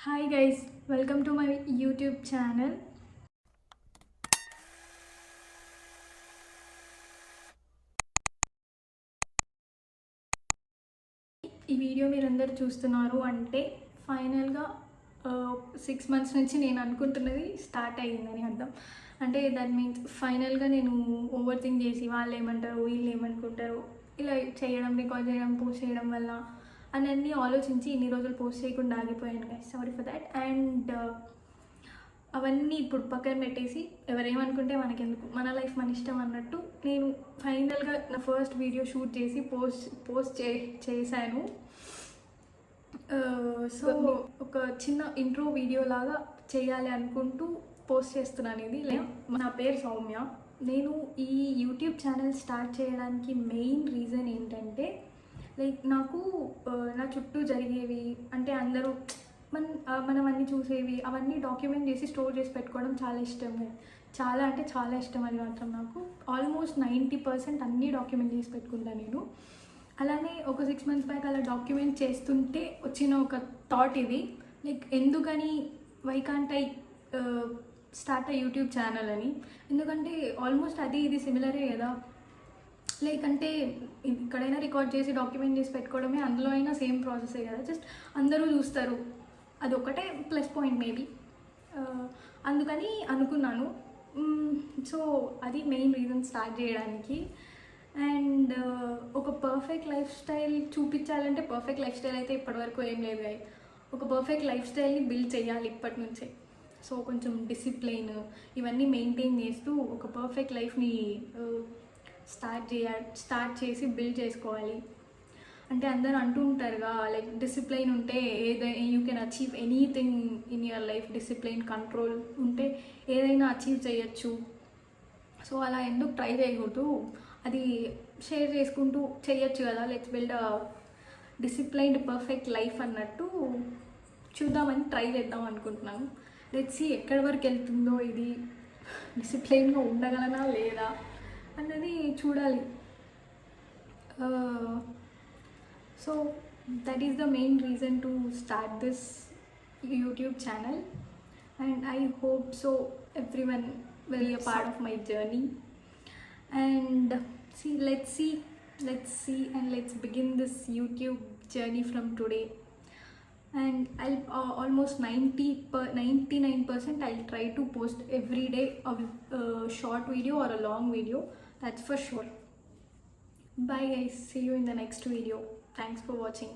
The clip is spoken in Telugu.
Hi guys, welcome to my YouTube channel. ఈ వీడియో మీరందరూ చూస్తున్నారు అంటే ఫైనల్గా 6 months నుంచి నేను అనుకుంటున్నది స్టార్ట్ అయ్యిందని అర్థం. అంటే దట్ మీన్స్ ఫైనల్గా నేను ఓవర్ థింక్ చేసి వాళ్ళు ఏమంటారు వీళ్ళు ఏమనుకుంటారు ఇలా చేయడం, రికార్డ్ చేయడం, పోస్ట్ చేయడం వల్ల అన్నీ ఆలోచించి ఇన్ని రోజులు పోస్ట్ చేయకుండా ఆగిపోయాను guys. Sorry for that. And అవన్నీ ఇప్పుడు పక్కన పెట్టేసి ఎవరేమనుకుంటే మనకెందుకు, మన లైఫ్ మన ఇష్టం అన్నట్టు నేను ఫైనల్గా నా ఫస్ట్ వీడియో షూట్ చేసి పోస్ట్ చేశాను. సో ఒక చిన్న ఇంట్రో వీడియో లాగా చేయాలి అనుకుంటూ పోస్ట్ చేస్తున్నాను. ఇది నా పేరు సౌమ్య. నేను ఈ యూట్యూబ్ ఛానల్ స్టార్ట్ చేయడానికి మెయిన్ రీజన్ ఏంటంటే లైక్ నాకు నా చుట్టూ జరిగేవి అంటే అందరూ మనం అన్నీ చూసేవి అవన్నీ డాక్యుమెంట్ చేసి స్టోర్ చేసి పెట్టుకోవడం చాలా ఇష్టం. చాలా అంటే చాలా ఇష్టం. అది మాత్రం నాకు ఆల్మోస్ట్ 90% అన్నీ డాక్యుమెంట్ చేసి పెట్టుకుంటాను నేను. అలానే ఒక 6 months బ్యాక్ అలా డాక్యుమెంట్ చేస్తుంటే వచ్చిన ఒక థాట్ ఇది, లైక్ ఎందుకని why can't I start a YouTube channel అని. ఎందుకంటే ఆల్మోస్ట్ అది ఇది సిమిలరే కదా. లైక్ అంటే ఎక్కడైనా రికార్డ్ చేసి డాక్యుమెంట్ చేసి పెట్టుకోవడమే, అందులో అయినా సేమ్ ప్రాసెసే కదా. జస్ట్ అందరూ చూస్తారు, అది ఒకటే ప్లస్ పాయింట్ మేబీ. అందుకని అనుకున్నాను. సో అది మెయిన్ రీజన్ స్టార్ట్ చేయడానికి. అండ్ ఒక పర్ఫెక్ట్ లైఫ్ స్టైల్ చూపించాలంటే పర్ఫెక్ట్ లైఫ్ స్టైల్ అయితే ఇప్పటివరకు ఏం లేదు కదా. ఒక పర్ఫెక్ట్ లైఫ్ స్టైల్ని బిల్డ్ చేయాలి ఇప్పటి నుంచే. సో కొంచెం డిసిప్లైన్ ఇవన్నీ మెయింటైన్ చేస్తూ ఒక పర్ఫెక్ట్ లైఫ్ని స్టార్ట్ చేసి బిల్డ్ చేసుకోవాలి. అంటే అందరూ అంటూ ఉంటారుగా, లైక్ డిసిప్లైన్ ఉంటే ఏదైనా you can achieve anything in your life. Discipline, control ఉంటే ఏదైనా అచీవ్ చేయొచ్చు. సో అలా ఎందుకు ట్రై చేయకూడదు, అది షేర్ చేసుకుంటూ చేయొచ్చు కదా. Let's build a disciplined perfect life అన్నట్టు చూద్దామని ట్రై చేద్దాం అనుకుంటున్నాను. లెట్స్ సీ ఎక్కడి వరకు వెళ్తుందో, ఇది డిసిప్లైన్గా ఉండగలనా లేదా అన్నది చూడాలి. So that is the main reason to start this YouTube channel, and I hope so everyone will be a part of my journey. And let's see and let's begin this YouTube journey from today. And I'll almost 99% I'll try to post every day a short video or a long video, that's for sure. Bye guys, see you in the next video. Thanks for watching.